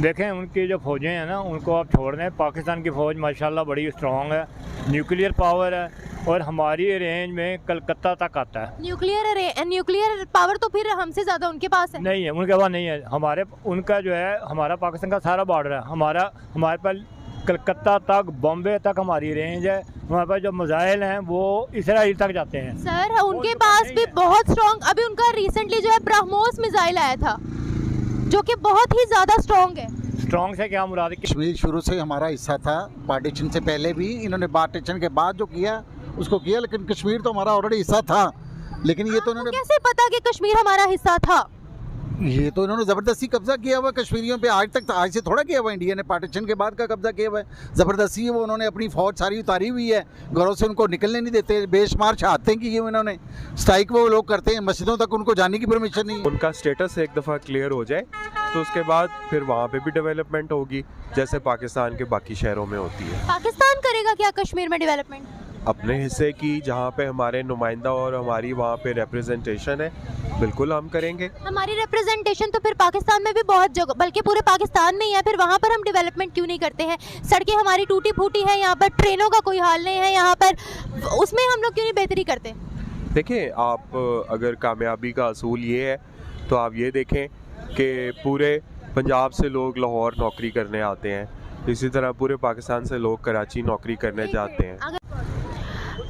देखें उनकी जो फ़ौजें हैं ना उनको आप छोड़ दें। पाकिस्तान की फ़ौज माशाल्लाह बड़ी स्ट्रॉन्ग है, न्यूक्लियर पावर है और हमारी रेंज में कलकत्ता तक आता है। न्यूक्लियर पावर तो फिर हमसे ज़्यादा उनके पास है। नहीं है, उनके पास नहीं है। उनका जो है हमारा पाकिस्तान का सारा बॉर्डर है, हमारे पास कलकत्ता तक बॉम्बे तक हमारी रेंज है। हमारे पास जो मिसाइल हैं वो इसराइल तक जाते हैं। सर उनके पास भी बहुत स्ट्रॉन्ग, अभी उनका रिसेंटली जो है ब्रह्मोस मिसाइल आया था जो कि बहुत ही ज़्यादा स्ट्रॉन्ग है। स्ट्रॉन्ग से क्या मुराद है? कश्मीर शुरू से हमारा हिस्सा था, पार्टीशन से पहले भी। इन्होंने पार्टीशन के बाद जो किया उसको किया, लेकिन कश्मीर तो हमारा ऑलरेडी हिस्सा था। लेकिन ये तो इन्होंने कैसे पता कि कश्मीर हमारा हिस्सा था? ये तो इन्होंने ज़बरदस्ती कब्जा किया हुआ कश्मीरियों पे। आज से थोड़ा किया हुआ, इंडिया ने पार्टीशन के बाद का कब्जा किया हुआ है। ज़बरदस्ती वो उन्होंने अपनी फ़ौज सारी उतारी हुई है, घरों से उनको निकलने नहीं देते, बेशुमार शहादतें की हुई इन्होंने। स्ट्राइक वो लोग करते हैं, मस्जिदों तक उनको जाने की परमिशन नहीं है। उनका स्टेटस एक दफ़ा क्लियर हो जाए तो उसके बाद फिर वहाँ पे भी डेवलपमेंट होगी जैसे पाकिस्तान के बाकी शहरों में होती है। पाकिस्तान करेगा क्या कश्मीर में डेवलपमेंट? अपने हिस्से की जहाँ पे हमारे नुमाइंदा और हमारी वहाँ पे रिप्रेजेंटेशन है, बिल्कुल हम करेंगे। हमारी रिप्रेजेंटेशन तो फिर पाकिस्तान में भी बहुत जगह, बल्कि पूरे पाकिस्तान में ही है, फिर वहाँ पर हम डेवलपमेंट क्यों नहीं करते हैं? सड़कें हमारी टूटी फूटी हैं, यहाँ पर ट्रेनों का कोई हाल नहीं है, यहाँ पर उसमें हम लोग क्यों नहीं बेहतरी करते? देखिए, आप अगर कामयाबी का असूल ये है तो आप ये देखें कि पूरे पंजाब से लोग लाहौर नौकरी करने आते हैं, इसी तरह पूरे पाकिस्तान से लोग कराची नौकरी करने जाते हैं।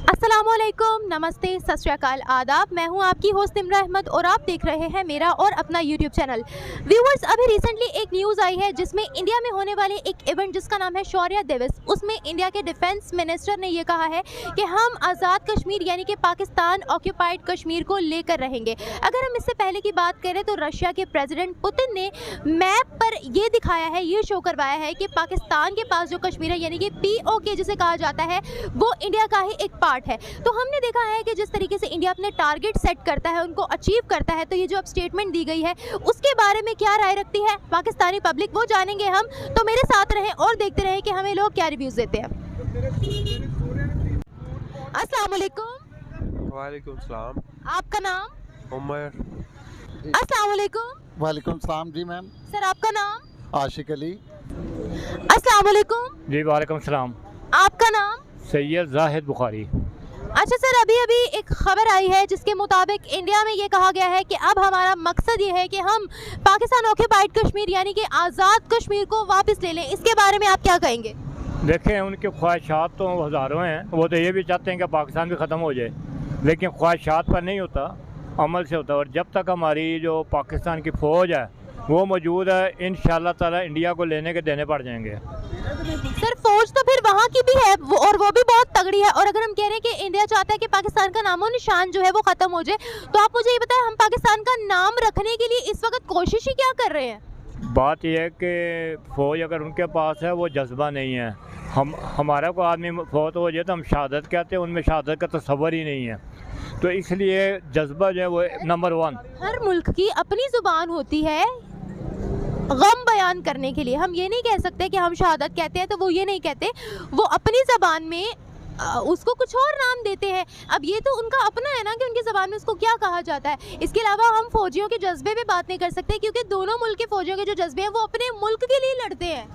अस्सलामुअलैकुम, नमस्ते, सत श्री अकाल, आदाब। मैं हूं आपकी होस्ट निम्रा अहमद और आप देख रहे हैं मेरा और अपना यूट्यूब चैनल। व्यूअर्स, अभी रिसेंटली एक न्यूज़ आई है जिसमें इंडिया में होने वाले एक इवेंट जिसका नाम है शौर्य दिवस, उसमें इंडिया के डिफेंस मिनिस्टर ने ये कहा है कि हम आज़ाद कश्मीर यानी कि पाकिस्तान ऑक्यूपाइड कश्मीर को लेकर रहेंगे। अगर हम इससे पहले की बात करें तो रशिया के प्रेसिडेंट पुतिन ने मैप पर ये दिखाया है, ये शो करवाया है कि पाकिस्तान के पास जो कश्मीर है यानी कि POK जिसे कहा जाता है वो इंडिया का ही एक पार्ट है। तो हमने देखा है कि जिस तरीके से इंडिया अपने टारगेट सेट करता है, उनको अचीव करता है, तो ये जो अब स्टेटमेंट दी गई है उसके बारे में क्या राय रखती है पाकिस्तानी पब्लिक, वो जानेंगे हम। तो मेरे साथ रहें और देखते रहें कि हमें लोग क्या रिव्यूज देते हैं। अस्सलाम वालेकुम। वालेकुम सलाम। आपका नाम? उमर। अस्सलाम वालेकुम। वालेकुम सलाम जी मैम। सर आपका नाम? आशिक अली। अस्सलाम वालेकुम। जी वालेकुम सलाम। आपका नाम? सैयद जाहिद बुखारी। अच्छा सर, अभी एक खबर आई है जिसके मुताबिक इंडिया में ये कहा गया है कि अब हमारा मकसद ये है कि हम पाकिस्तान ऑक्यूपाइड कश्मीर यानी कि आज़ाद कश्मीर को वापस ले लें। इसके बारे में आप क्या कहेंगे? देखें उनकी ख्वाहिशात तो हज़ारों हैं, वो तो ये भी चाहते हैं कि पाकिस्तान भी ख़त्म हो जाए, लेकिन ख्वाहिशात पर नहीं होता, अमल से होता है। और जब तक हमारी जो पाकिस्तान की फ़ौज है वो मौजूद है, इंशाअल्लाह ताला इंडिया को लेने के देने पड़ जाएंगे। सर फौज तो फिर वहाँ की भी है और वो भी बहुत तगड़ी है, और अगर हम कह रहे हैं कि इंडिया चाहता है कि पाकिस्तान का नामो निशान जो है वो ख़त्म हो जाए, तो आप मुझे ये बताएं हम पाकिस्तान का नाम रखने के लिए इस वक्त कोशिश ही क्या कर रहे हैं? बात यह है कि फ़ौज अगर उनके पास है वो जज्बा नहीं है। हमारा कोई आदमी फौत हो जाए तो हम शहादत कहते हैं, उनमें शहादत का तस्वर ही नहीं है, तो इसलिए जज्बा जो है वो नंबर 1। हर मुल्क की अपनी ज़ुबान होती है गम बयान करने के लिए। हम ये नहीं कह सकते कि हम शहादत कहते हैं तो वो ये नहीं कहते, वो अपनी ज़बान में उसको कुछ और नाम देते हैं। अब ये तो उनका अपना है ना कि उनकी ज़बान में उसको क्या कहा जाता है। इसके अलावा हम फौजियों के जज्बे पे बात नहीं कर सकते क्योंकि दोनों मुल्क के फौजियों के जो जज्बे हैं वो अपने मुल्क के लिए लड़ते हैं।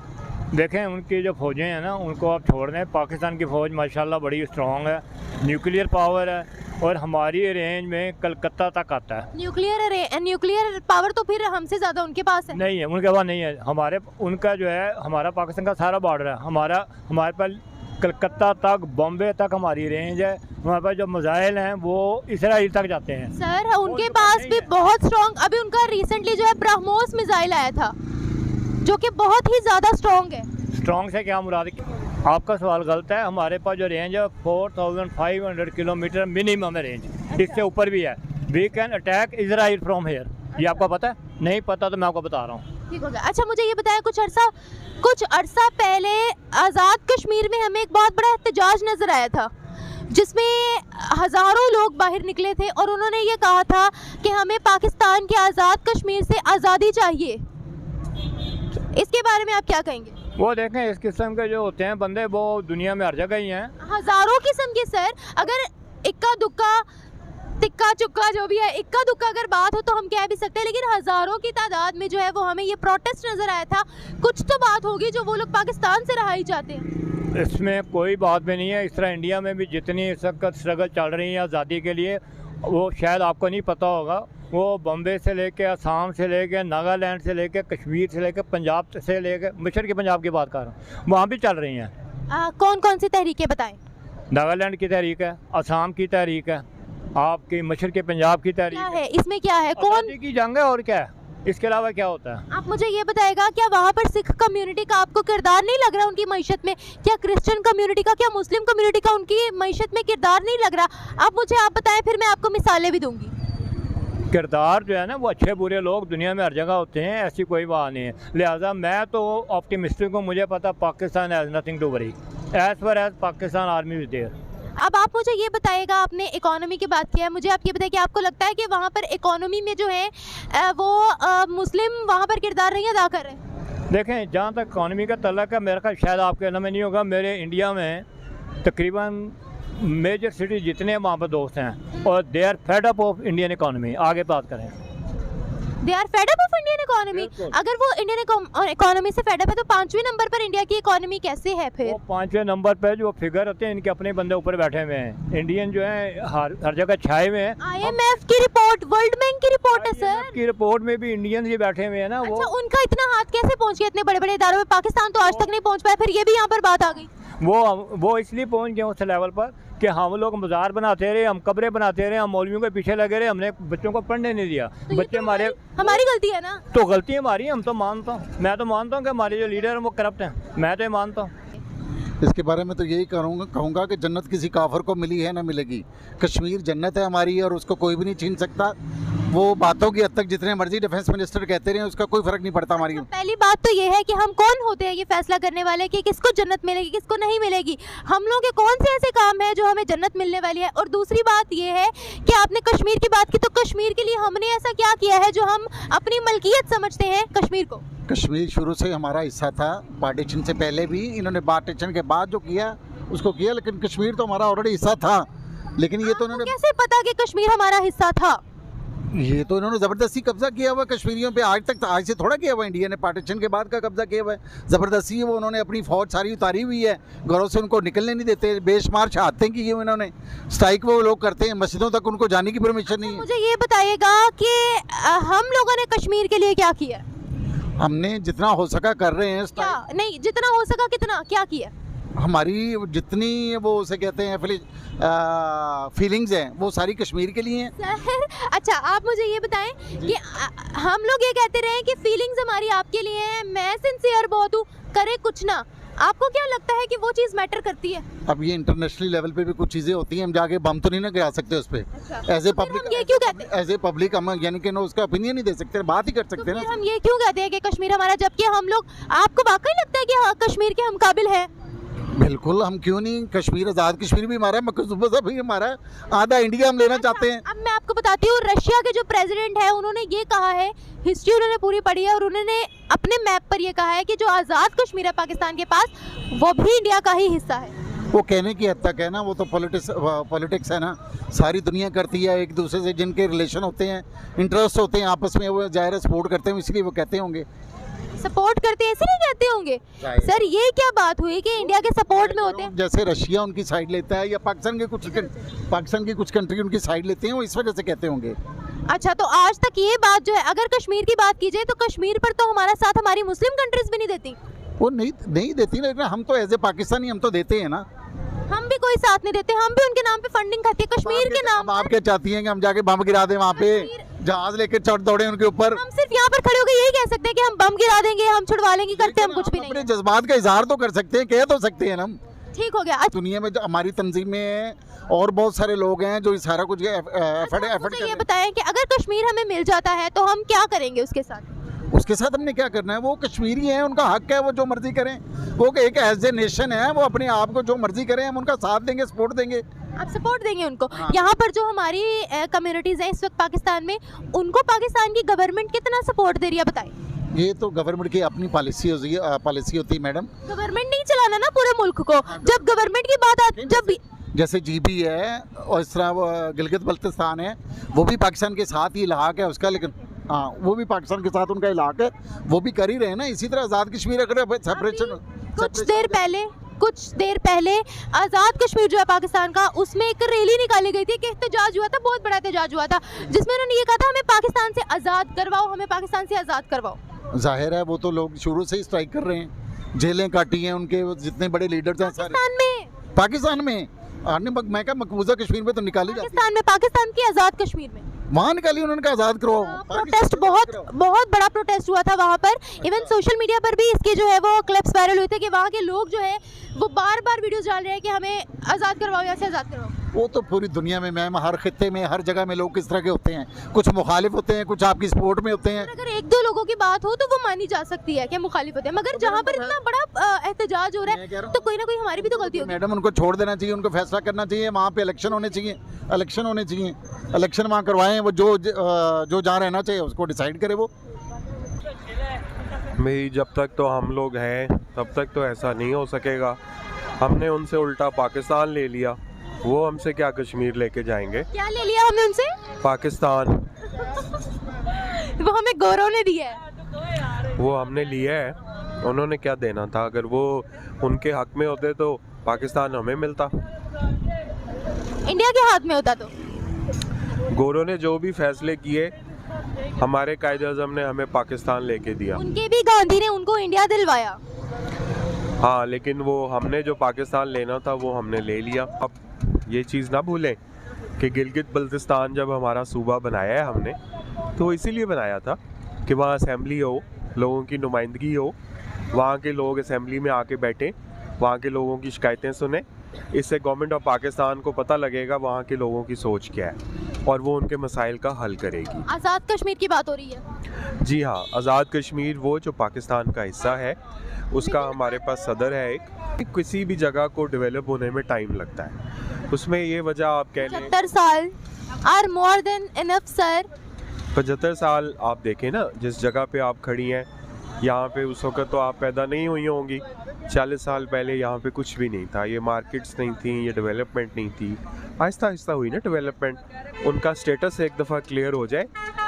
देखें उनकी जो फ़ौजें हैं ना उनको आप छोड़ दें। पाकिस्तान की फ़ौज माशाल्लाह बड़ी स्ट्रॉन्ग है, न्यूक्लियर पावर है और हमारी रेंज में कलकत्ता तक आता है। न्यूक्लियर पावर तो फिर हमसे ज़्यादा उनके पास है। नहीं है, उनके पास नहीं है। उनका जो है हमारा पाकिस्तान का सारा बॉर्डर है, हमारे पास कलकत्ता तक बॉम्बे तक हमारी रेंज है। हमारे पास जो मिसाइल हैं वो इसराइल तक जाते हैं। सर उनके पास भी बहुत स्ट्रॉन्ग, अभी उनका रिसेंटली जो है ब्रह्मोस मिसाइल आया था जो कि बहुत ही ज़्यादा स्ट्रॉन्ग है। स्ट्रॉन्ग से क्या मुराद है? आपका सवाल गलत है। हमारे पास जो रेंज है 4500 किलोमीटर मिनिमम है रेंज, इससे ऊपर भी है। We can attack Israel from here. ये आपको पता है? नहीं पता तो मैं आपको बता रहा हूँ। ठीक हो गया। अच्छा मुझे ये बताया, कुछ अरसा पहले आज़ाद कश्मीर में हमें एक बहुत बड़ा एहतजाज नज़र आया था जिसमें हज़ारों लोग बाहर निकले थे और उन्होंने ये कहा था कि हमें पाकिस्तान के आज़ाद कश्मीर से आज़ादी चाहिए। इसके बारे में आप क्या कहेंगे? वो देखें इस किस्म के जो होते हैं बंदे वो दुनिया में हर जगह ही हैं। हज़ारों किस्म के सर, अगर इक्का दुक्का तिक्का चुक्का जो भी है, इक्का दुक्का अगर बात हो तो हम कह भी सकते हैं, लेकिन हज़ारों की तादाद में जो है वो हमें ये प्रोटेस्ट नज़र आया था। कुछ तो बात होगी जो वो लोग पाकिस्तान से रहाई चाहते हैं। इसमें कोई बात भी नहीं है। इस तरह इंडिया में भी जितनी इस वक्त स्ट्रगल चल रही है आज़ादी के लिए, वो शायद आपको नहीं पता होगा, वो बम्बे से लेके असम से लेके नागालैंड से लेके कश्मीर से लेके पंजाब से लेके मशरक़ी पंजाब की बात कर रहा हूँ, वहाँ भी चल रही हैं। कौन कौन सी तहरीकें बताएं? नागालैंड की तहरीक है, असम की तहरीक है, आपकी मशरक़ी पंजाब की तहरीक क्या है इसमें, क्या है, कौन आज़ादी की जंग है और क्या है, इसके अलावा क्या होता है? आप मुझे ये बताएगा, क्या वहाँ पर सिख कम्युनिटी का आपको किरदार नहीं लग रहा उनकी मईशत में? क्या क्रिश्चियन कम्युनिटी का, क्या मुस्लिम कम्युनिटी का उनकी मईशत में किरदार नहीं लग रहा? आप मुझे आप बताएं, फिर मैं आपको मिसालें भी दूंगी। किरदार जो है ना, वो अच्छे बुरे लोग दुनिया में हर जगह होते हैं, ऐसी कोई बात नहीं है। लिहाजा मैं तो ऑप्टिमिस्टिक हूँ, मुझे पता Pakistan has nothing to worry as far as Pakistan army is there. अब आप मुझे ये बताएगा, आपने इकोनॉमी की बात की है, मुझे आप ये बताइए कि आपको लगता है कि वहाँ पर इकोनॉमी में जो है वो मुस्लिम वहाँ पर किरदार नहीं अदा कर रहे हैं? देखें, जहाँ तक इकॉनमी का तल्लक है, मेरा ख्याल शायद आपके इल्म में नहीं होगा, मेरे इंडिया में तकरीबन मेजर सिटी जितने वहाँ पर दोस्त हैं, और they are fed up of Indian economy. आगे बात करें, they are fed up of Indian economy. अगर वो इंडियन इकोनॉमी से फेड अप है तो 5वें नंबर पर इंडिया की इकोनॉमी कैसे है फिर? वो 5वें नंबर पर जो फिगर होते हैं, इनके अपने बंदे ऊपर बैठे हुए हैं। इंडियन जो है हर जगह छाए हुए हैं। IMF की रिपोर्ट, वर्ल्ड बैंक की रिपोर्ट है सर। की रिपोर्ट में भी इंडियन ये बैठे हुए हैं ना। अच्छा, उनका इतना हाथ कैसे पहुँच गया इतने बड़े बड़े इदारों में? पाकिस्तान तो आज तक नहीं पहुँच पाया, फिर ये भी यहाँ पर बात आ गई। वो इसलिए पहुंच गए उस लेवल पर कि हम लोग मज़ार बनाते रहे, हम कब्रें बनाते रहे, हम मौलवियों के पीछे लगे रहे, हमने बच्चों को पढ़ने नहीं दिया। तो बच्चे हमारी गलती है ना? तो गलती हमारी है, हम तो मानता हूँ, मैं तो मानता हूँ कि हमारे जो लीडर हैं वो करप्ट हैं, मैं तो ये मानता हूँ। इसके बारे में तो यही कहूँगा कि जन्नत किसी काफर को मिली है ना मिलेगी। कश्मीर जन्नत है हमारी और उसको कोई भी नहीं छीन सकता। वो बातों की हद तक जितने मर्जी डिफेंस मिनिस्टर कहते रहे, उसका कोई फर्क नहीं पड़ता हमारी। पहली बात तो ये है कि हम कौन होते हैं ये फैसला करने वाले कि किसको जन्नत मिलेगी किसको नहीं मिलेगी। हम लोगों के कौन से ऐसे काम है जो हमें जन्नत मिलने वाली है? और दूसरी बात ये है कि आपने कश्मीर की बात की, तो कश्मीर के लिए हमने ऐसा क्या किया है जो हम अपनी मलकियत समझते हैं कश्मीर को? कश्मीर शुरू से हमारा हिस्सा था, पार्टीशन से पहले भी। इन्होंने पार्टीशन के बाद जो किया उसको किया, लेकिन कश्मीर तो हमारा ऑलरेडी हिस्सा था। लेकिन ये तो इन्होंने कैसे पता कि कश्मीर हमारा हिस्सा था? ये तो इन्होंने ज़बरदस्ती कब्जा किया हुआ कश्मीरियों पे। आज से थोड़ा किया हुआ इंडिया ने, पार्टीशन के बाद का कब्जा किया हुआ है। ज़बरदस्ती वो उन्होंने अपनी फ़ौज सारी उतारी हुई है, घरों से उनको निकलने नहीं देते, बेशुमार शहादतें की हुई इन्होंने, स्ट्राइक वो लोग करते हैं, मस्जिदों तक उनको जाने की परमिशन नहीं है। मुझे ये बताइएगा कि हम लोगों ने कश्मीर के लिए क्या किया? हमने जितना हो सका कर रहे हैं। क्या नहीं, जितना हो सका कितना क्या किया? हमारी जितनी वो उसे कहते हैं फीलिंग्स हैं वो सारी कश्मीर के लिए हैं। अच्छा, आप मुझे ये बताएं कि हम लोग ये कहते रहे कि फीलिंग्स हमारी आपके लिए हैं, मैं सिंसियर बहुत हूँ, करे कुछ ना। आपको क्या लगता है कि वो चीज़ मैटर करती है? अब ये इंटरनेशनल लेवल पे भी कुछ चीज़ें होती हैं, हम जाके बम तो नहीं ना गिरा सकते उस पर। एज ए पब्लिक ये क्यों कहते हैं? एज ए पब्लिक हम यानी कि उसका ओपिनियन नहीं दे सकते, बात ही कर सकते हैं ना। हम ये क्यों कहते हैं कि कश्मीर हमारा, जबकि हम लोग, आपको वाकई लगता है कि हाँ, कश्मीर के हम काबिल है? बिल्कुल, हम क्यों नहीं। कश्मीर आज़ाद कश्मीर भी हमारा है, मकसूबा भी हमारा है, आधा इंडिया हम लेना चाहते हैं। अब मैं आपको बताती हूँ, रशिया के जो प्रेसिडेंट है उन्होंने ये कहा है, हिस्ट्री उन्होंने पूरी पढ़ी है, और उन्होंने अपने मैप पर ये कहा है कि जो आज़ाद कश्मीर है पाकिस्तान के पास, वो भी इंडिया का ही हिस्सा है। वो कहने की हद तक है ना, वो तो पॉलिटिक्स है ना, सारी दुनिया करती है। एक दूसरे से जिनके रिलेशन होते हैं, इंटरेस्ट होते हैं आपस में, वो ज़ाहिर सपोर्ट करते हैं, इसलिए वो कहते होंगे सपोर्ट करते हैं, इसलिए कहते होंगे। सर, ये क्या बात हुई कि इंडिया के सपोर्ट में होते हैं? जैसे रशिया उनकी साइड लेता है या पाकिस्तान की कुछ कंट्री उनकी साइड लेते हैं, वो इस वजह से कहते होंगे। अच्छा, तो आज तक ये बात जो है, अगर कश्मीर की बात की जाए तो कश्मीर पर तो हमारा साथ हमारी मुस्लिम कंट्रीज भी नहीं देती। वो नहीं देती, लेकिन हम तो एज ए पाकिस्तानी हम तो देते हैं ना। हम भी कोई साथ नहीं देते, हम भी उनके नाम पे फंडिंग खाते हैं कश्मीर के नाम। आप क्या चाहती हैं कि हम जाके बम गिरा दें वहाँ पे, जहाज लेकर चढ़ दौड़े उनके ऊपर? हम सिर्फ यहाँ पर खड़े होकर यही कह सकते हैं कि हम बम गिरा देंगे, हम छुड़वा लेंगे, करते हम कुछ भी नहीं। अपने जज्बात का इजहार तो कर सकते हैं, कह तो सकते हैं ना हम। ठीक हो गया। दुनिया में जो हमारी तंजीमें हैं और बहुत सारे लोग हैं जो सारा कुछ एफर्ट ये बताएं कि अगर कश्मीर हमें मिल जाता है तो हम क्या करेंगे उसके साथ? उसके साथ हमने क्या करना है? वो कश्मीरी हैं, उनका हक है, वो जो मर्जी करें। वो एक एज ए नेशन है, वो अपने आप को जो मर्जी करें, हम उनका साथ देंगे, सपोर्ट देंगे। आप सपोर्ट देंगे उनको? हाँ। यहाँ पर जो हमारी कम्युनिटीज़ हैं इस वक्त पाकिस्तान में, उनको पाकिस्तान की गवर्नमेंट कितना सपोर्ट दे रही है बताएं? ये तो गवर्नमेंट की अपनी पॉलिसी होती है मैडम। गवर्नमेंट नहीं चलाना ना पूरे मुल्क को। जब गवर्नमेंट की बात आती, जैसे जीबी है और इस तरह वो गिलगित बल्तिस्तान है, वो भी पाकिस्तान के साथ ही इलाक़ है उसका, लेकिन हाँ वो भी पाकिस्तान के साथ उनका इलाक़ है, वो भी कर ही रहे हैं ना। इसी तरह आज़ाद कश्मीर अगर सेपरेशन कुछ देर पहले आज़ाद कश्मीर जो है पाकिस्तान का, उसमें एक रैली निकाली गई थी कि एहतजाज हुआ था, बहुत बड़ा एहतजाज हुआ था, जिसमें उन्होंने ये कहा था हमें पाकिस्तान से आज़ाद करवाओ, हमें पाकिस्तान से आज़ाद करवाओ। जाहिर है वो तो लोग शुरू से ही स्ट्राइक कर रहे हैं, जेलें काटी हैं उनके जितने बड़े लीडर्स हैं सारे पाकिस्तान में। मैं क्या मकबूजा कश्मीर में तो निकाली जाती है, पाकिस्तान की आज़ाद कश्मीर में वहाँ निकाली उन्होंने कहा आज़ाद करो। प्रोटेस्ट बहुत बड़ा प्रोटेस्ट हुआ था वहाँ पर, इवन सोशल मीडिया पर भी इसके जो है वो क्लिप्स वायरल हुए थे कि वहाँ के लोग जो है वो बार बार वीडियोस डाल रहे हैं कि हमें आज़ाद करवाओ, यहाँ से आज़ाद करवाओ। वो तो पूरी दुनिया में मैम, हर खित्ते में हर जगह में लोग किस तरह के होते हैं, कुछ मुखालिफ होते हैं, कुछ आपकी सपोर्ट में होते हैं। अगर एक दो लोगों की बात हो तो वो मानी जा सकती है कि मुखालिफ होते हैं, मगर जहाँ पर इतना बड़ा एहतजाज हो रहा है तो कोई ना कोई हमारी भी तो गलती होगी। मैडम उनको छोड़ देना चाहिए, उनको फैसला करना चाहिए, वहाँ पे इलेक्शन होने चाहिए, इलेक्शन वहाँ करवाएं, वो जो जहाँ रहना चाहिए उसको डिसाइड करे वो। भाई जब तक तो हम लोग हैं तब तक तो ऐसा नहीं हो सकेगा। हमने उनसे उल्टा पाकिस्तान ले लिया, वो हमसे क्या कश्मीर लेके जाएंगे? क्या ले लिया हमने उनसे? पाकिस्तान। वो हमें गौरव ने दिया है, वो हमने लिया है, उन्होंने क्या देना था? अगर वो उनके हक में होते तो पाकिस्तान हमें मिलता, इंडिया के हाथ में होता तो। गोरों ने जो भी फैसले किए, हमारे कायदे-ए-आज़म ने हमें पाकिस्तान लेके दिया, उनके भी गांधी ने उनको इंडिया दिलवाया। हाँ, लेकिन वो हमने जो पाकिस्तान लेना था वो हमने ले लिया। अब ये चीज़ ना भूलें कि गिलगित बल्तिस्तान जब हमारा सूबा बनाया है हमने, तो इसीलिए बनाया था कि वहाँ असेंबली हो, लोगों की नुमाइंदगी हो, वहाँ के लोग असेंबली में आके बैठें, वहाँ के लोगों की शिकायतें सुने। इससे गवर्नमेंट ऑफ पाकिस्तान को पता लगेगा वहाँ के लोगों की सोच क्या है और वो उनके मसाइल का हल करेगी। आज़ाद कश्मीर की बात हो रही है? जी हाँ, आज़ाद कश्मीर वो जो पाकिस्तान का हिस्सा है, उसका हमारे पास सदर है एक। किसी भी जगह को डेवलप होने में टाइम लगता है, उसमें ये वजह आप कह लें 75 साल are more than enough sir. 75 साल आप देखें ना, जिस जगह पे आप खड़ी हैं यहाँ पे उस वक्त तो आप पैदा नहीं हुई होंगी। 40 साल पहले यहाँ पे कुछ भी नहीं था, ये मार्केट्स नहीं थी, ये डेवलपमेंट नहीं थी। आहिस्ता आहिस्ता हुई ना डेवलपमेंट। उनका स्टेटस एक दफ़ा क्लियर हो जाए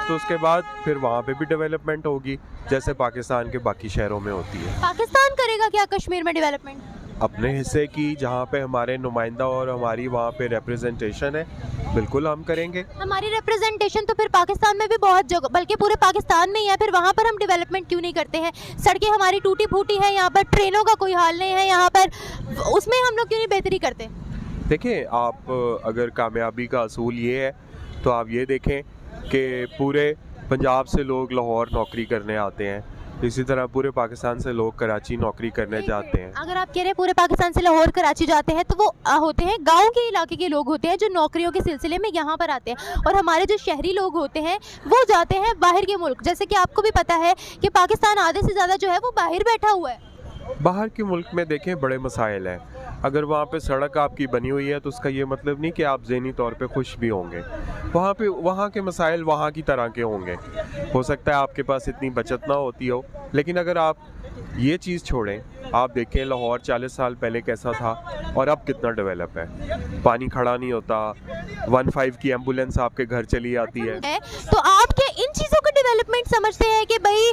तो उसके बाद फिर वहाँ पे भी डेवलपमेंट होगी, जैसे पाकिस्तान के बाकी शहरों में होती है। पाकिस्तान करेगा क्या कश्मीर में डेवलपमेंट? अपने हिस्से की, जहाँ पे हमारे नुमाइंदा और हमारी वहाँ पे रिप्रेजेंटेशन है, बिल्कुल हम करेंगे। हमारी रिप्रेजेंटेशन तो फिर पाकिस्तान में भी बहुत जगह, बल्कि पूरे पाकिस्तान में ही है, फिर वहाँ पर हम डेवलपमेंट क्यों नहीं करते हैं? सड़कें हमारी टूटी फूटी है, यहाँ पर ट्रेनों का कोई हाल नहीं है यहाँ पर, उसमें हम लोग क्यों नहीं बेहतरी करते? देखिए, आप अगर कामयाबी का असूल ये है तो आप ये देखें कि पूरे पंजाब से लोग लाहौर नौकरी करने आते हैं, इसी तरह पूरे पाकिस्तान से लोग कराची नौकरी करने जाते हैं। अगर आप कह रहे हैं पूरे पाकिस्तान से लाहौर कराची जाते हैं, तो वो होते हैं गांव के इलाके के लोग होते हैं जो नौकरियों के सिलसिले में यहाँ पर आते हैं, और हमारे जो शहरी लोग होते हैं वो जाते हैं बाहर के मुल्क। जैसे कि आपको भी पता है कि पाकिस्तान आधे से ज़्यादा जो है वो बाहर बैठा हुआ है। बाहर के मुल्क में देखें बड़े मसाइल हैं। अगर वहाँ पे सड़क आपकी बनी हुई है तो उसका ये मतलब नहीं कि आप ज़हनी तौर पे खुश भी होंगे। वहाँ के मसाइल वहाँ की तरह के होंगे। हो सकता है आपके पास इतनी बचत ना होती हो, लेकिन अगर आप ये चीज़ छोड़ें, आप देखें लाहौर 40 साल पहले कैसा था और अब कितना डेवलप है। पानी खड़ा नहीं होता, 15 की एम्बुलेंस आपके घर चली आती है। तो आप क्या इन चीज़ों का डेवलपमेंट समझते हैं कि भाई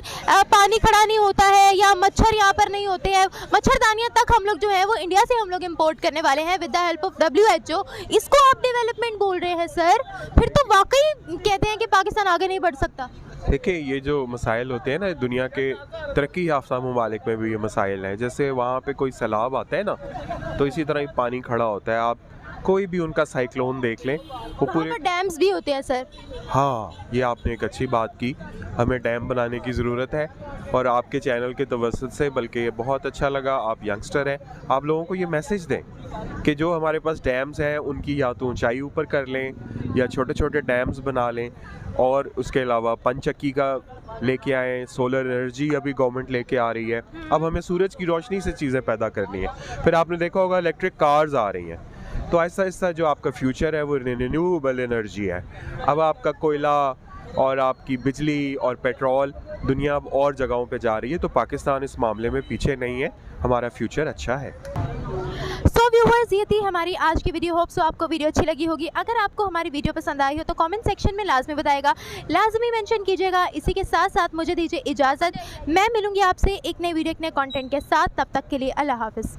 पानी खड़ा नहीं होता है या मच्छर यहाँ पर नहीं होते हैं? मच्छरदानियाँ तक हम लोग जो है वो इंडिया से हम लोग इम्पोर्ट करने वाले हैं with the help of WHO। इसको आप डेवलपमेंट बोल रहे हैं सर? फिर तो वाकई कहते हैं कि पाकिस्तान आगे नहीं बढ़ सकता। देखिए, ये जो मसाइल होते हैं ना, दुनिया के तरक्की याफ्ता ममालिक में भी ये मसाइल हैं। जैसे वहाँ पे कोई सैलाब आता है ना, तो इसी तरह ही पानी खड़ा होता है। आप कोई भी उनका साइक्लोन देख लें, वो पूरे डैम्स भी होते हैं सर। हाँ, ये आपने एक अच्छी बात की। हमें डैम बनाने की ज़रूरत है, और आपके चैनल के तवस्सुत से, बल्कि ये बहुत अच्छा लगा, आप यंगस्टर हैं, आप लोगों को ये मैसेज दें कि जो हमारे पास डैम्स हैं उनकी या तो ऊंचाई ऊपर कर लें या छोटे छोटे डैम्स बना लें, और उसके अलावा पंचक्की का लेके आएँ। सोलर एनर्जी अभी गवर्नमेंट लेके आ रही है। अब हमें सूरज की रोशनी से चीज़ें पैदा करनी है। फिर आपने देखा होगा इलेक्ट्रिक कार्स आ रही हैं। तो ऐसा ऐसा जो आपका फ्यूचर है वो रिन्यूएबल एनर्जी है। अब आपका कोयला और आपकी बिजली और पेट्रोल दुनिया अब और जगहों पे जा रही है, तो पाकिस्तान इस मामले में पीछे नहीं है, हमारा फ्यूचर अच्छा है। व्यूवर्स, ये थी हमारी आज की वीडियो। होप सो आपको वीडियो अच्छी लगी होगी। अगर आपको हमारी वीडियो पसंद आई हो तो कमेंट सेक्शन में लाजमी बताएगा, लाजमी मेंशन कीजिएगा। इसी के साथ साथ मुझे दीजिए इजाज़त। मैं मिलूंगी आपसे एक नई वीडियो, एक नए कंटेंट के साथ। तब तक के लिए अल्लाह हाफिज़।